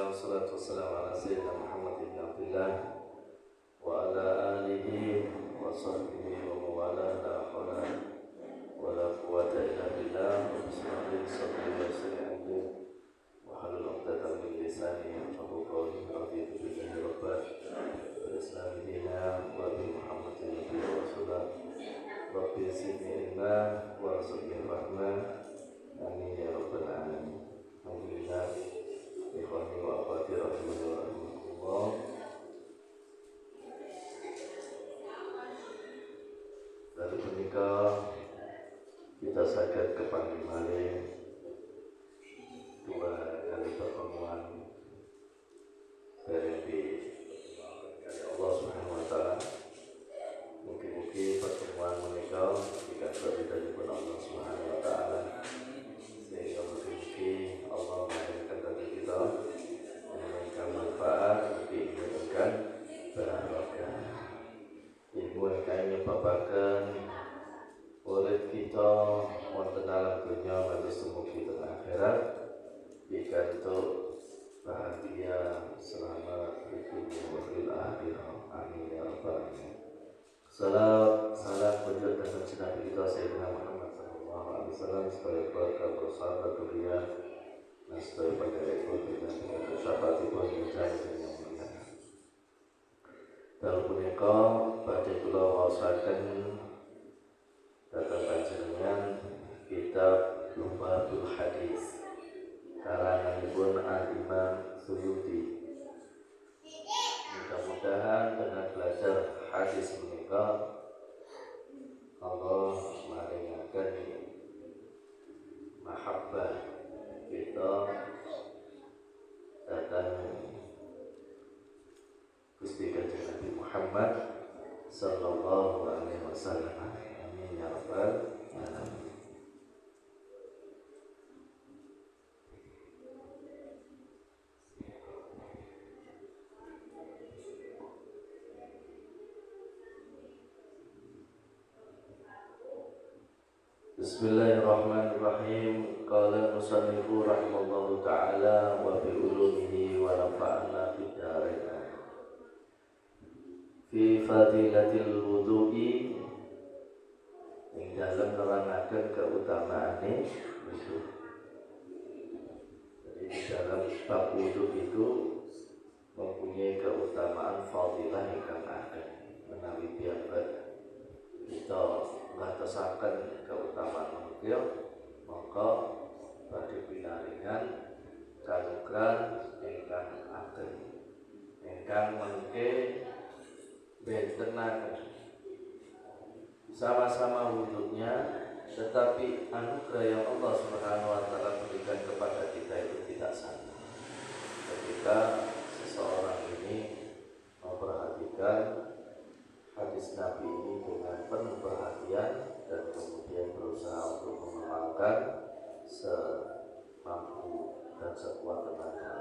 wassalatu wassalamu ala sayyidina Muhammad ibn Abdillah wa ala alihi wa sahbihi wa mawala la hawla wa la quwwata illa billah wa bismillah sabri wa sayyidi wa halul uqdatan min lisani yafqahu qawli raditu billahi rabban wa islami dina wa bi Muhammadin nabiyyi wa rasulah rabbi zidni ilma wa rzuqni rahmah amin ya rabbal alamin. Alhamdulillah, ikhwani wa akhwati rahimani wa rahimakumullah. Dari menikah kita saged kepanggih malih dua kali pertemuan dari Allah Subhanahu wa taala. Mungkin pertemuan menikah jika berbeda dengan Allah Subhanahu wa taala, sehingga mungkin Allah memberikan kepada kita memberikan manfaat, memberikan barokah. Ilmu yang menyebabkan urip kita wonten dalam dunia lan semugi teng akhirat pikantuk bahagia selamat di dunia wa fil akhirah. Amin ya rabbal alamin. Salam wujud dan Nabi kita Sayyidina Muhammad sallallahu alaihi wasallam sebagai keluarga bersahabat dunia dan sebagai pengajar ikut dan syafaat ibu yang mulia. Dalam punika badhe kula waosaken datang panjenengan kitab Lumbatul Hadis karanganipun Al-Imam Suyuti. Mudah-mudahan dengan belajar hadis menika Allah maringaken mahabbah kita datang Gusti Kanjeng Nabi Muhammad sallallahu alaihi wasallam. Amin ya rabbal alamin. Bismillahirrahmanirrahim. Qala musannifu rahimallahu ta'ala wa bi ulumihi wa nafa'ana fid dharain. Fi fadilatil wudu'i, ing dalem nerangaken keutamaane wudu. Jadi di dalam bab wudu itu mempunyai keutamaan fadilah ingkang ageng. Menawi piyambak kita ngatosaken keutamaan menika, maka badhe pinaringan kalugram ingkang ageng ingkang mengke bentenaken sama-sama wudhunya, tetapi anugerah yang Allah Subhanahu wa taala berikan kepada kita itu tidak sama. Ketika seseorang ini memperhatikan hadis Nabi ini dengan penuh perhatian dan kemudian berusaha untuk mengamalkan semampu dan sekuat tenaga.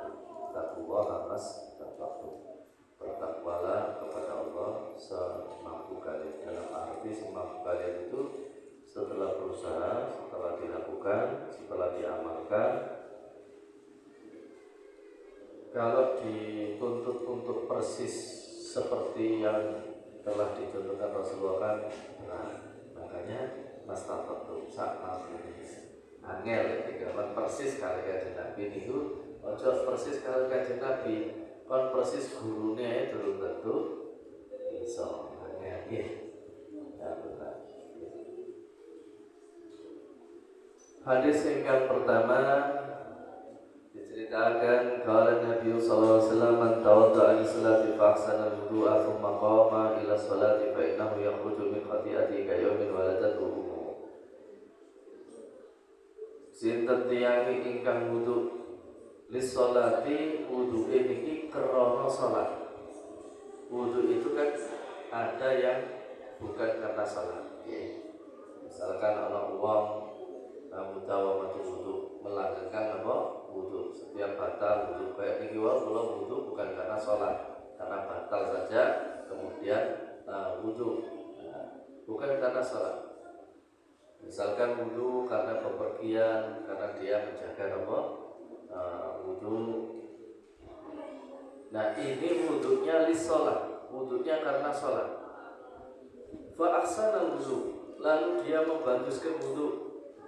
Takwa mas tataqu. Bertakwalah kepada Allah semampu kalian. Dalam arti semampu kalian itu setelah berusaha, setelah dilakukan, setelah diamalkan. Kalau dituntut untuk persis seperti yang telah dicontohkan Rasulullah kan, nah, makanya mastatatu sak mampu angel ya, persis kali kanjeng Nabi niku aja persis kali kanjeng Nabi, kon persis gurune durung tentu iso angel nggih. Ya benar. Hadis yang pertama diceritakan kalau Nabi sallallahu alaihi wasallam man tawadda'a li salati fa ahsana al-wudu'a thumma qama ila salati fa innahu yakhruju min khati'atihi ka yawmin waladatuhu ummuhu. Sinten tiyang ingkang wudu li salati, wudu'e niki krana salat. Wudu itu kan ada yang bukan karena salat. Misalkan ana wong mutawamatu wudu, melanggengkan apa? Wudu. Setiap batal wudu kayak niki wae kula wudu bukan karena sholat, karena batal saja kemudian wudu. Bukan karena sholat. Misalkan wudu karena bepergian, karena dia menjaga apa? Wudu Nah ini wudhunya lisolat, wudhunya karena sholat. Fa ahsanal wudhu, lalu dia membaguskan wudhu.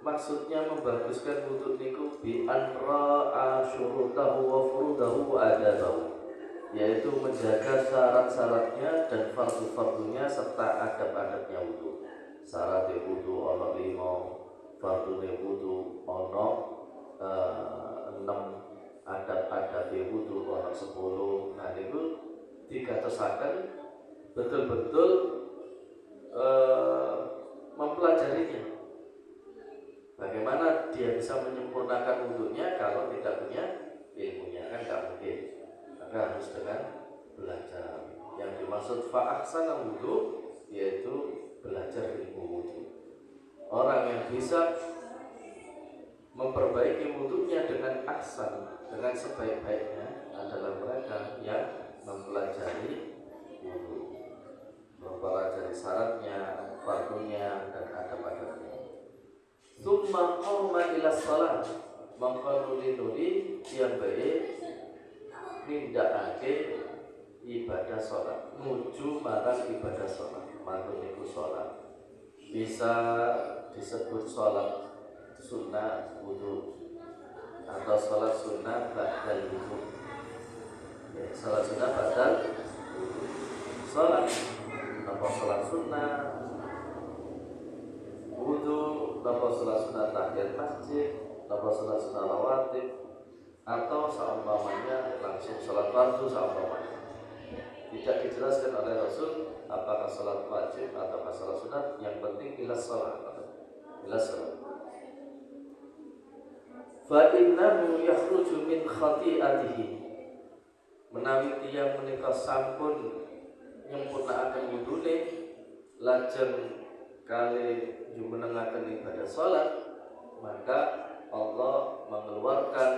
Maksudnya membaguskan wudhu niku bi an ra'a syurutahu wa furudahu wa adabahu, yaitu menjaga syarat-syaratnya dan fardu-fardunya serta adab-adabnya wudhu. Syarat wudhu ono 5, fardu wudhu ono 6, adab-adab wudhu ono 10. Nah itu dikatakan betul-betul mempelajarinya. Bagaimana dia bisa menyempurnakan wudhunya kalau tidak punya ilmunya, kan nggak mungkin. Maka harus dengan belajar. Yang dimaksud fa'ahsana wudhu yaitu belajar ilmu wudhu. Orang yang bisa memperbaiki wudhunya dengan ahsan, dengan sebaik-baiknya adalah mereka yang mempelajari wudhu, mempelajari syaratnya, fardunya, dan adab-adabnya. Tsumma qama ila shalah, mangka nuli yang baik nindakake ibadah sholat, nuju marang ibadah sholat. Mangko niku sholat bisa disebut sholat sunnah wudu atau sholat sunnah ba'dal wudu. Ya, sholat sunnah ba'dal wudu. Sholat apa sholat sunnah wudu, apa sholat sunnah tahiyat masjid, apa sholat sunnah rawatib, atau seumpamanya langsung sholat fardu seumpamanya. Tidak dijelaskan oleh Rasul apakah sholat wajib atau sholat sunat. Yang penting ilas sholat, ilas sholat. Fa innahu yakhruju min khati'atihi, menawi tiyang menika sampun nyempurnakaken wudune lajeng kali jumenengaken ibadah sholat, maka Allah mengeluarkan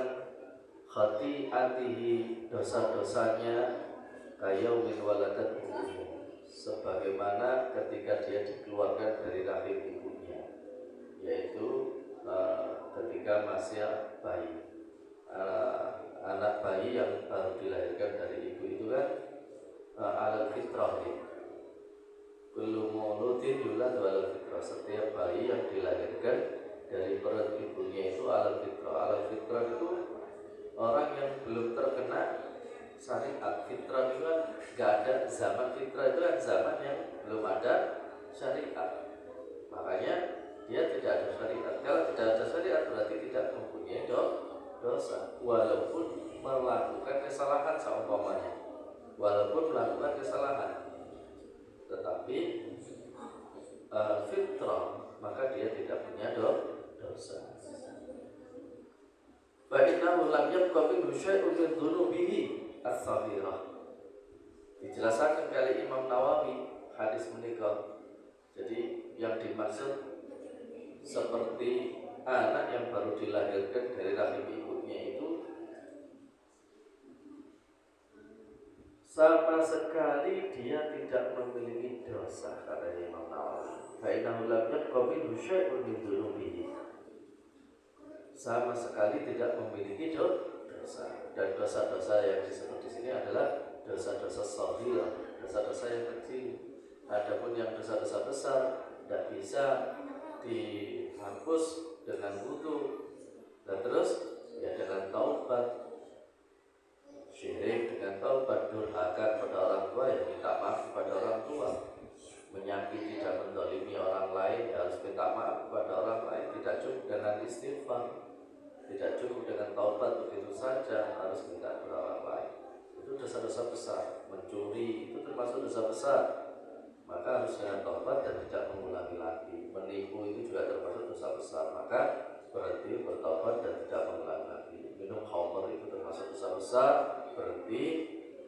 khati'atihi, dosa-dosanya, kayaumin waladat umum, sebagaimana ketika dia dikeluarkan dari rahim ibunya, yaitu ketika masih bayi. Anak bayi yang baru dilahirkan dari ibu itu kan alal fitrah, kullu mauludin yulad alal fitrah. Setiap bayi yang dilahirkan dari perut ibunya itu alal fitrah. Alal fitrah itu orang yang belum terkena syariat. Fitrah itu kan gak ada zaman, fitrah itu kan zaman yang belum ada syariat. Makanya dia tidak ada syariat. Kalau tidak ada syariat berarti tidak mempunyai dosa, walaupun melakukan kesalahan seumpamanya, walaupun melakukan kesalahan, tetapi fitrah, maka dia tidak punya dosa. Fa innahu lam yabqa minhu syai'un min dhunubihi as-saghirah. Dijelaskan kali Imam Nawawi hadis menikah. Jadi yang dimaksud seperti anak yang baru dilahirkan dari rahim ibunya itu sama sekali dia tidak memiliki dosa, kata Imam Nawawi. Fa innahu lam yabqa minhu syai'un min dhunubihi, sama sekali tidak memiliki dosa. Dan dosa-dosa yang disebut di sini adalah dosa-dosa shaghirah, dosa-dosa yang kecil. Adapun yang dosa-dosa besar tidak bisa dihapus dengan wudu, dan terus ya dengan taubat. Syirik dengan taubat, durhaka kepada orang tua ya minta maaf kepada orang tua, menyakiti dan menzalimi orang lain ya harus minta maaf kepada orang lain. Tidak cukup dengan istighfar, tidak cukup dengan taubat begitu saja, harus minta kepada orang lain. Itu dosa-dosa besar. Mencuri itu termasuk dosa besar, maka harus dengan taubat dan tidak mengulangi lagi. Menipu itu juga termasuk dosa besar, maka berhenti, bertaubat dan tidak mengulangi lagi. Minum khamr itu termasuk dosa besar, berhenti,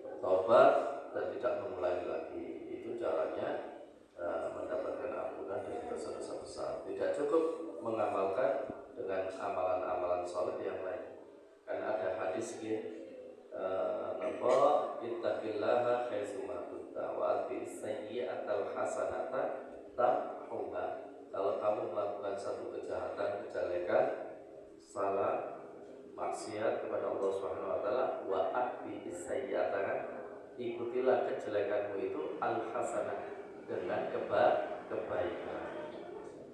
bertaubat dan tidak mengulangi lagi. Itu caranya mendapatkan ampunan dari dosa-dosa besar. Tidak cukup mengamalkan dengan amalan-amalan saleh yang lain. Kan ada hadis ittaqillaha haitsu ma kunta wa atbi'is sayyi'atal hasanata tamhuha. Kalau kamu melakukan satu kejahatan, kejelekan, salah, maksiat kepada Allah Subhanahu wa taala, wa atbi'is sayyi'ata, kan? Ikutilah kejelekanmu itu al-hasanah, dengan kebaikan.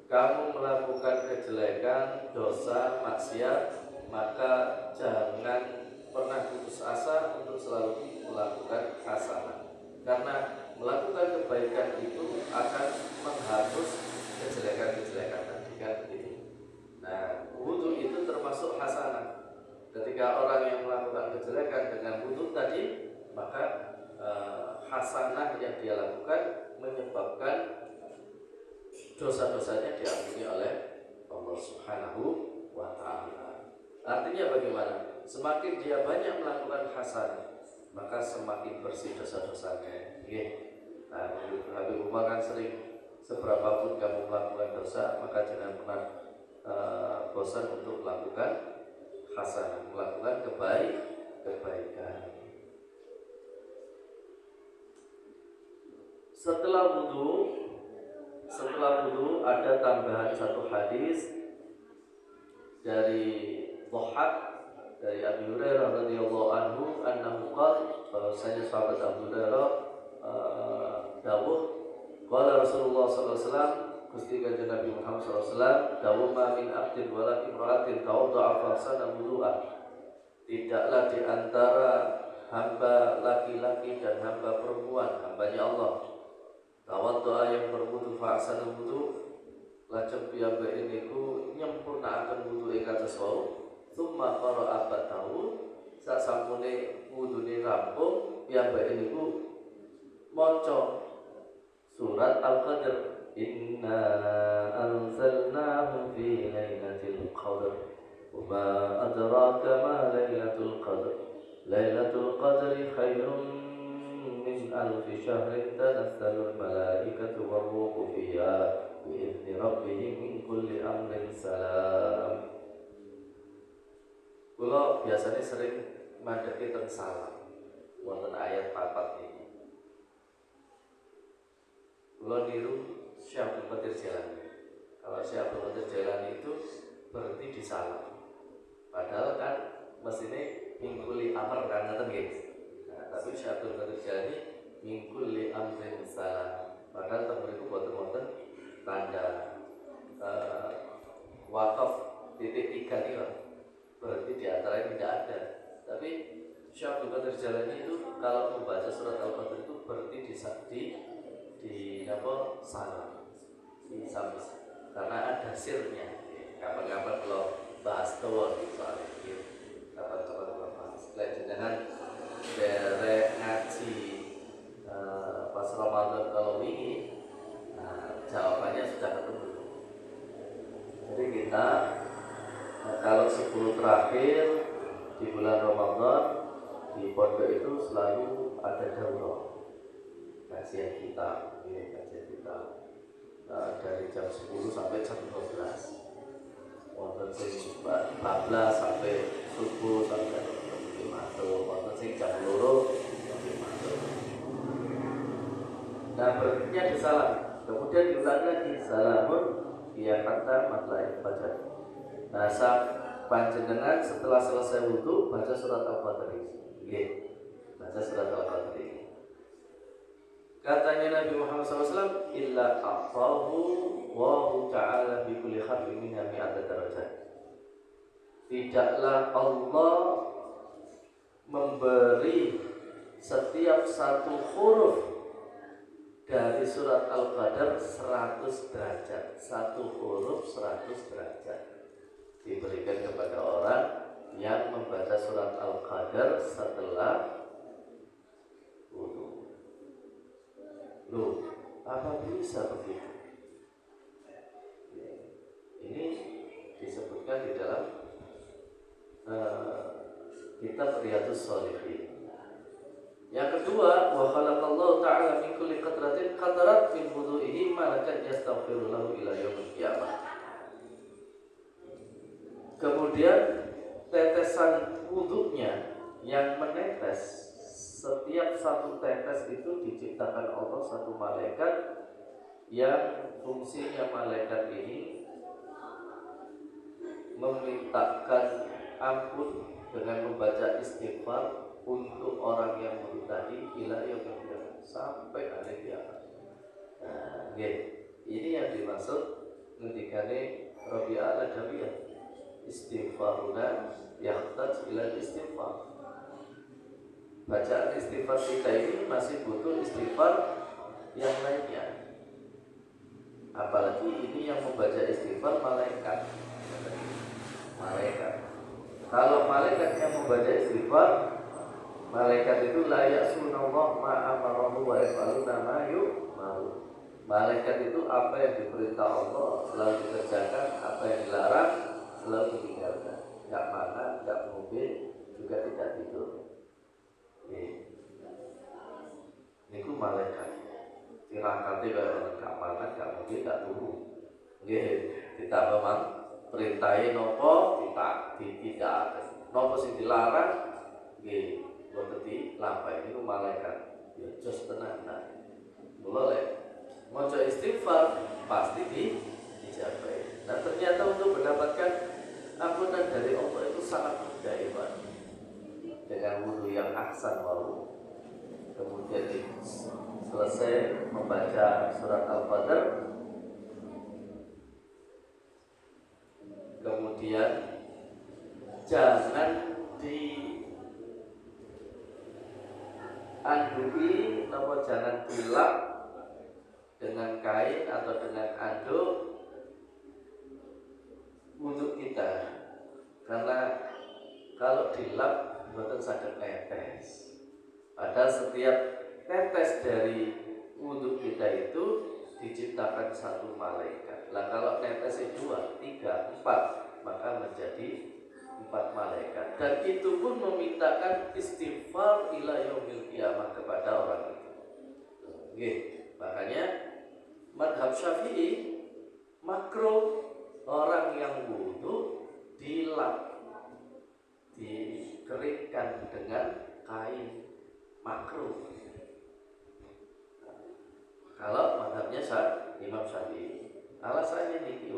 Kamu melakukan kejelekan, dosa, maksiat, maka jangan pernah putus asa untuk selalu melakukan hasanah. Karena melakukan kebaikan itu akan menghapus kejelekan-kejelekan tadi, kan begitu. Nah, wudu itu termasuk hasanah. Ketika orang yang melakukan kejelekan dengan wudu tadi, maka hasanah yang dia lakukan menyebabkan dosa-dosanya diampuni oleh Allah Subhanahu wa ta'ala. Artinya bagaimana? Semakin dia banyak melakukan hasanah, maka semakin bersih dosa-dosanya. Nah, Habib Umar kan sering, seberapapun kamu melakukan dosa, maka jangan pernah bosan untuk melakukan hasanah, melakukan kebaikan. Setelah wudu ada tambahan satu hadis dari Dhahhak, dari Abi Hurairah radhiyallahu anhu annahu qala, bahwasanya sahabat Abu Hurairah dawuh, qala Rasulullah sallallahu alaihi wasallam, Gusti Kanjeng Nabi Muhammad sallallahu alaihi wasallam dawuh, ma min abdin wala imra'atin tawadda'a fasana wudu'a, tidaklah di antara hamba laki-laki dan hamba perempuan, hambanya Allah, tawadda'a yang berwudu fasana wudu, lajeng piyambake niku nyempurnakaken wudu ing kados wau, tsumma qara'a ba'dahu, sasampune wudune rampung piyambake niku maca surat Al-Qadr, inna anzalnahu fi lailatul qadr wa ma adraka ma lailatul qadr, lailatul qadri khairum min alfi syahrin tanazzalul malaikatu warruhu fiha bi'izni rabbihim min kulli amrin salam. Kula biasanya sering madheki teng salam wonten ayat 4 ini. Kula niru Syekh Abdul Qadir Jailani. Kalau Syekh Abdul Qadir Jailani itu berhenti di salam. Padahal kan mestine mingkuli amr kan ngoten nggih. Nah, tapi Syekh Abdul Qadir Jailani mingkuli amrin salam. Padahal teng mriku boten-boten tanda wakaf titik 3 nih, berarti di antara tidak ada. Tapi Syekh Abdul Qadir Jailani itu kalau membaca surat Al-Qadr itu berarti di apa salam, di samis, karena ada sirnya. Kapan-kapan kalau bahas tawon soalnya, kapan-kapan kalau bahas. Jangan derek ngaji pas Ramadan kalau ini, nah, jawabannya sudah ketemu. Jadi kita kalau 10 terakhir di bulan Ramadan di pondok itu selalu ada daurah kajian kita, dari jam 10 sampai jam 12. Wonten sing 14 sampai subuh sampai jam 5, wonten sing jam 2 sampai maghrib. Nah, berikutnya di salam, kemudian diulang lagi salamun ya kata matla'i fajar. Nah, panjenengan setelah selesai wudu baca surat Al-Qadr. Nggih. Baca surat Al-Qadr. Katanya Nabi Muhammad SAW, illa a'tahu wa ta'ala bi kulli harfin minha mi'ata darajat. Tidaklah Allah memberi setiap satu huruf dari surat Al-Qadr 100 derajat. Satu huruf 100 derajat diberikan kepada orang yang membaca surat Al-Qadr setelah wudu. Loh, apa bisa begitu? Ini disebutkan di dalam kitab Riyadhus Shalihin. Yang kedua, wa khalaqallahu ta'ala min kulli qatratin qatarat min wudu'ihi malakan yastaghfiru lahu ila yaumil qiyamah. Kemudian tetesan wudunya yang menetes, setiap satu tetes itu diciptakan Allah satu malaikat yang fungsinya malaikat ini memintakan ampun dengan membaca istighfar untuk orang yang wudu tadi ila yaumil qiyamah, sampai hari kiamat. Nah, ini yang dimaksud ngendikane Rabi'ah al-Adawiyah, istighfaruna yahtaj ila istighfar. Bacaan istighfar kita ini masih butuh istighfar yang lainnya. Apalagi ini yang membaca istighfar malaikat. Kalau malaikat yang membaca istighfar, malaikat itu la ya'sunallah ma amarahu wa yaf'aluna ma yu'maru. Malaikat itu apa yang diperintah Allah selalu dikerjakan, apa yang dilarang selalu ditinggalkan. Enggak makan, enggak mobil, juga tidak tidur. Niku malaikat. Tirakate kaya enggak makan, enggak mobil, enggak turu. Nggih, ditambah mang perintahe napa tidak. Napa sing dilarang nggih boten dilampahi niku malaikat. Ya jos tenan. Mula lek maca istighfar pasti dijabai. Nah, ternyata untuk mendapatkan ampunan dari Allah itu sangat mudah, Pak. Dengan wudu yang ahsan wau. Kemudian selesai membaca surat Al-Qadr, kemudian jangan diandui atau jangan dilap dengan kain atau dengan anduk untuk kita, karena kalau dilap betul saged netes. Padahal setiap tetes dari wudhu kita itu diciptakan satu malaikat. Lah kalau netesnya 2, 3, 4, maka menjadi 4 malaikat. Dan itu pun memintakan istighfar ila yaumil qiyamah kepada orang itu. Oke, makanya madhab Syafi'i makruh orang yang wudhu dilap, dikeringkan dengan kain, makruh. Kalau madhabnya Imam Syafi'i, alasannya niki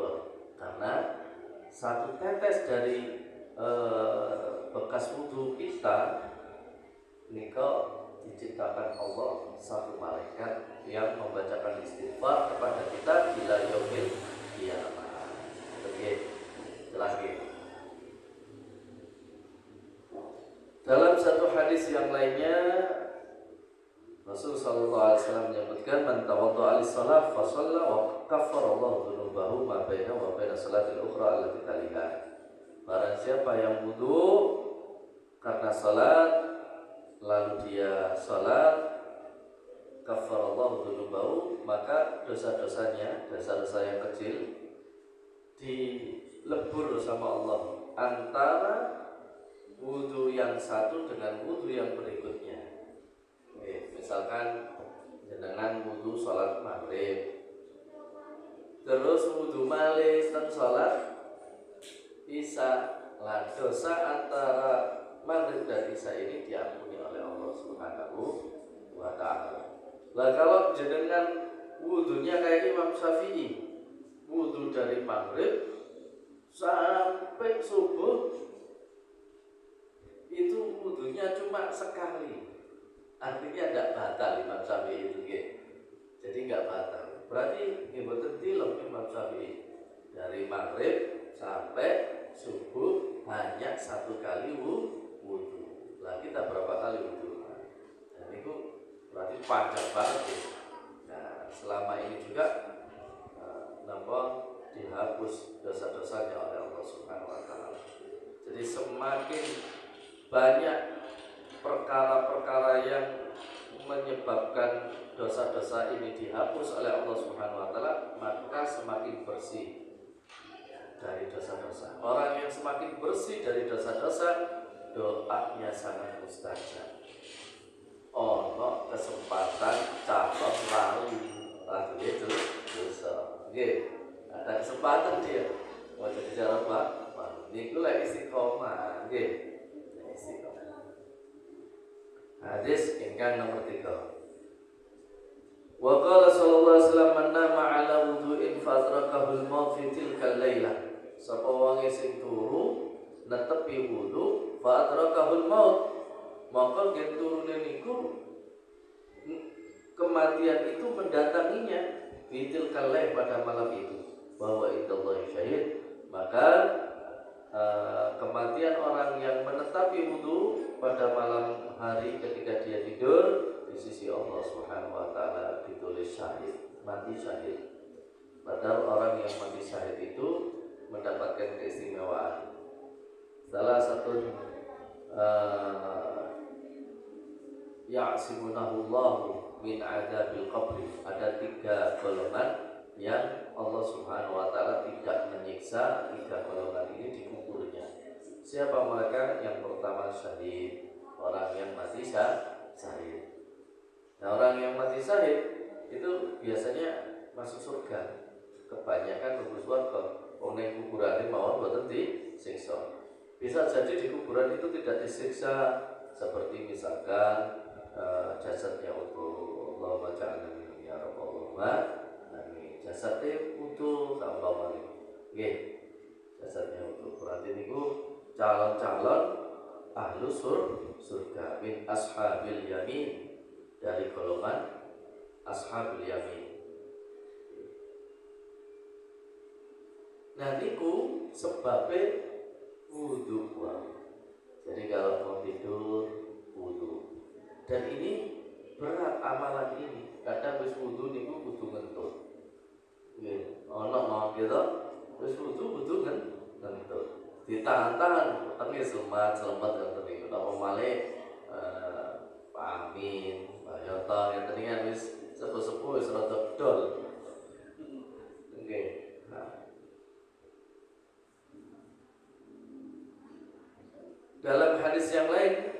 karena satu tetes dari bekas wudhu kita nika diciptakan Allah satu malaikat yang membacakan istighfar kepada kita ila yaumil qiyamah. Oke, jelas gitu. Dalam satu hadis yang lainnya Rasul sallallahu alaihi wasallam menyebutkan man tawadda'a lis-shalah fa shalla wa kaffara Allahu dzunubahu ma bainahu wa baina salatil ukhra allati taliha. Barang siapa yang wudu karena salat lalu dia salat, kaffara Allahu dzunubahu, maka dosa-dosanya, dosa-dosa yang kecil dilebur sama Allah antara wudu yang satu dengan wudu yang berikutnya. Misalkan jenengan wudu sholat maghrib, terus wudu malih dan sholat isya, lah dosa antara maghrib dan isya ini diampuni oleh Allah Subhanahu wa ta'ala. Lah kalau jenengan wudunya kayak Imam Syafi'i, wudu dari maghrib sampai subuh itu wudunya cuma sekali, artinya tidak batal Imam Syafi'i itu jadi nggak batal. Berarti mboten tilem Imam Syafi'i dari maghrib sampai subuh hanya satu kali wudu. Lah kita berapa kali wudu? Dan itu berarti panjang banget ya. Nah, selama ini juga dihapus dosa-dosanya oleh Allah Subhanahu wa ta'ala. Jadi semakin banyak perkara-perkara yang menyebabkan dosa-dosa ini dihapus oleh Allah Subhanahu wa ta'ala, maka semakin bersih dari dosa-dosa. Orang yang semakin bersih dari dosa-dosa, doanya sangat mustajab. Ono kesempatan calon lali itu dosa. Ada kesempatan dia mau jadi jalan Pak. Niku lagi istiqomah, istiqomah. Hadis ingkang nomor 3. Wa qala sallallahu alaihi wasallam man nama ala wudu'in fadrakahu al-maut fi tilka al-lailah. Sapa wong sing turu netepi wudu fadrakahu al-maut, maka gen turune niku kematian itu mendatanginya fitil kalai pada malam itu, bahwa itallahi syahid. Maka kematian orang yang menetapi wudu pada malam hari ketika dia tidur di sisi Allah Subhanahu wa taala ditulis syahid, mati syahid. Padahal orang yang mati syahid itu mendapatkan keistimewaan. Salah satu ya'simunahullahu min adabil qabri. Ada 3 golongan yang Allah Subhanahu wa taala tidak menyiksa. 3 golongan ini di kuburnya. Siapa mereka? Yang pertama syahid, orang yang mati syahid. Nah, orang yang mati syahid itu biasanya masuk surga. Kebanyakan mlebu swarga. Wong ning kuburane mawon boten disiksa. Bisa jadi di kuburan itu tidak disiksa, seperti misalkan jasadnya utuh, Allahumma ja'alna minhum ya Rabbal alamin. Jasadnya utuh, Allah nggih. Jasadnya utuh. Berarti niku calon-calon ahlu surga min ashabil yamin, dari golongan ashabul yamin. Nah niku sebabnya wudu. Jadi kalau mau tidur wudu. Dan ini berat amalan ini. Kadang wis wudu niku kudu ngentut. Nggih, ana mau gitu, wis wudu ngentut. Ditahan-tahan wetenge selemat ngoten niku. Napa malih amin, bayata ngeten iki wis sepuh-sepuh wis rada dol. Nggih. Dalam hadis yang lain,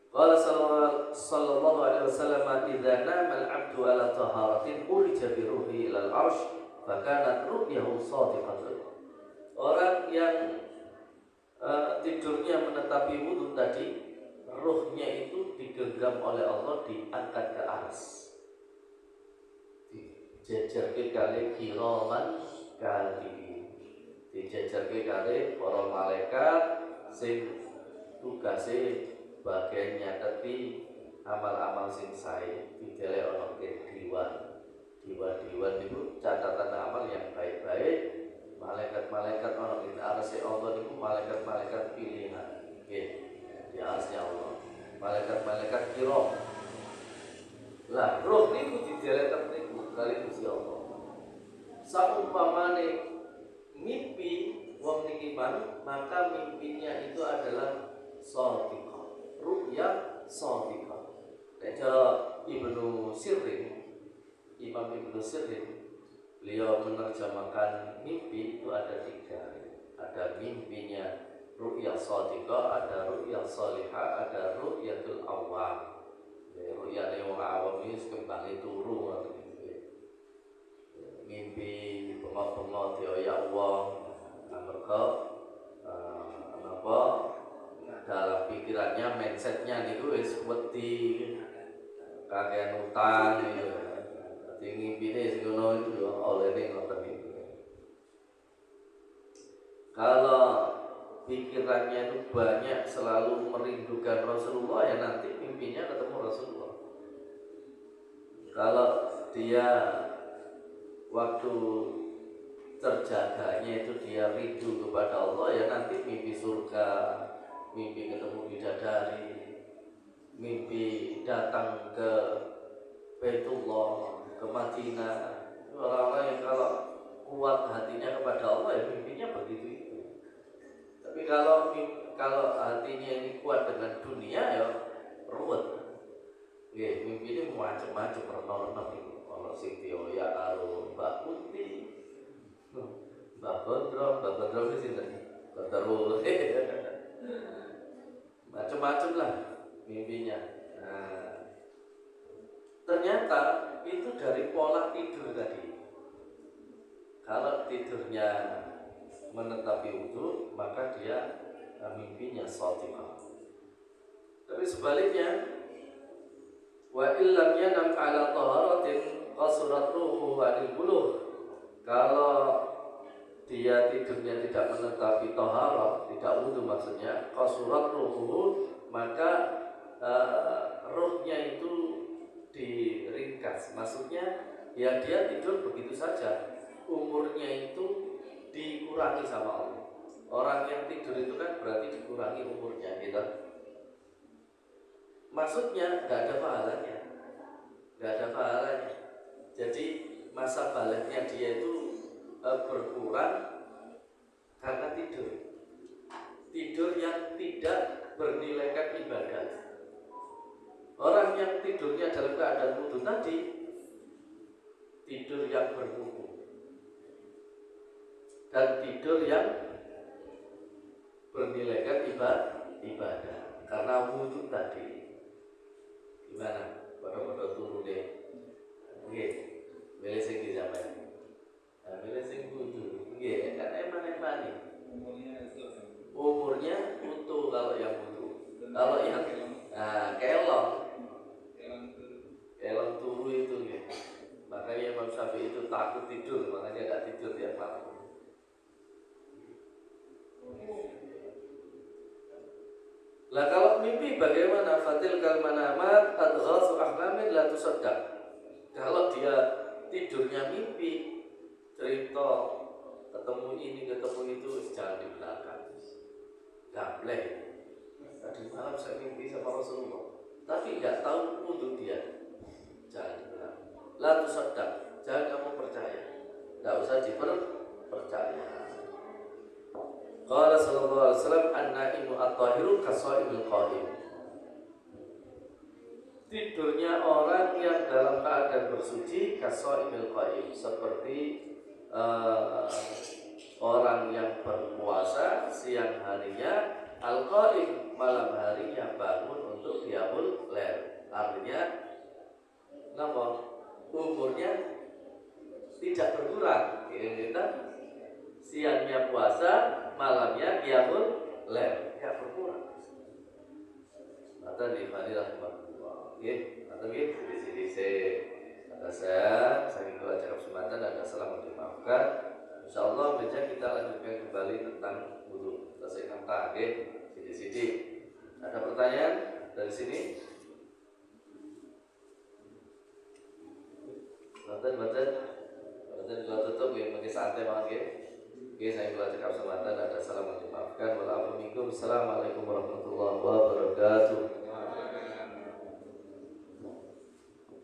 qala sallallahu alaihi wasallam, idza nama al-'abdu ala taharatin urija bi ruhi ila al-'arsy fa kanat ru'yahu shadiqatan. Orang yang tidurnya menetapi wudu tadi, ruhnya itu digenggam oleh Allah, diangkat ke arsy. Dijejerke kali kiraman katibin. Dijejerke kali para malaikat sing tugase bagian nyateti amal-amal sing sae. Didele ana diwan. Diwan itu catatan amal yang baik-baik. Malaikat-malaikat ana ing arsy Allah niku malaikat-malaikat pilihan. Nggih. Di arsy Allah. Malaikat-malaikat kiram. Lah, roh niku didele niku kali Gusti Allah. Saumpamane mimpi wong niki maka mimpinya itu adalah shadiqah, ru'ya shadiqah. Nek cara Ibnu Sirin, Imam Ibnu Sirin, beliau menerjemahkan mimpi itu ada 3. Ada mimpinya ru'ya shadiqah, ada ru'ya shalihah, ada ru'yatul awam. Ru'ya wong awam ini kembali turu ngoten niku. Mimpi bengok-bengok dioyak wong mereka dalam pikirannya, mindsetnya niku wis wedi kakean utang gitu. Dadi ngimpine sing ngono itu oleh ning ngoten niku. Kalau pikirannya itu banyak selalu merindukan Rasulullah, ya nanti mimpinya ketemu Rasulullah. Kalau dia waktu terjaganya itu dia rindu kepada Allah, ya nanti mimpi surga, mimpi ketemu bidadari, mimpi datang ke Baitullah, ke Madinah. Orang-orang yang kalau kuat hatinya kepada Allah, ya mimpinya begitu itu. Tapi kalau hatinya ini kuat dengan dunia, ya ruwet. Ya, mimpi ini macam-macam, renor-renor itu. Kalau sing dioyak karo Mbak Putih, Mbak Gondrong itu sinten? Gondrong. Macam-macam lah mimpinya. Nah, ternyata itu dari pola tidur tadi. Kalau tidurnya menetapi wudu, maka dia mimpinya shadiqah. Tapi sebaliknya, wa illam yanam ala taharatin qasurat ruhu anil buluh. Kalau dia tidurnya tidak menetapi taharah, tidak wudu maksudnya, qasurat ruhu, maka rohnya itu diringkas. Maksudnya ya dia tidur begitu saja, umurnya itu dikurangi sama Allah. Orang yang tidur itu kan berarti dikurangi umurnya gitu. Maksudnya nggak ada pahalanya, nggak ada pahalanya. Jadi masa baliknya dia itu berkurang karena tidur yang tidak bernilaikan ibadah. Orang yang tidurnya dalam keadaan wudu tadi, tidur yang berwudu, dan tidur yang bernilaikan ibadah karena wudu tadi. Gimana? Pada turu deh. Oke, milih sing di zaman. Milih sing wudu. Oke, kan eman nih. Umurnya utuh kalau yang wudu. Kalau yang kelong turu itu ya. Makanya Imam Syafi'i itu takut tidur, makanya nggak tidur tiap malam. Lah kalau mimpi bagaimana? Fatil kal manamat adghasu ahlamin la tusaddaq. Kalau dia tidurnya mimpi, cerita ketemu ini ketemu itu, jangan di belakang. Gableh. Tadi malam saya mimpi sama Rasulullah, tapi nggak tahu untuk dia. Jangan di belakang. La tusaddaq. Jangan kamu percaya. Nggak usah dipercaya. Qala sallallahu alaihi wasallam an-naimu at-tahiru kasa'imil qadim. Tidurnya orang yang dalam keadaan bersuci kasa'imil qadim, seperti orang yang berpuasa siang harinya, al-qaim malam harinya bangun untuk qiyamul lail. Artinya napa? Umurnya tidak berkurang. Kita siangnya puasa, malamnya qiyamul lail, tidak berkurang. Mata di mana rahmatullah. Nggih, mata nggih di sini ada saya kira cakap sematan, ada salah dimaafkan. Insyaallah besok kita lanjutkan kembali tentang wudu. Selesaikan nggih sidi-sidi. Ada pertanyaan dari sini? Mata kalau tutup ya pakai santai banget ya. Oke, saya kira cakap sematan, ada salah dimaafkan. Wassalamualaikum warahmatullahi wabarakatuh.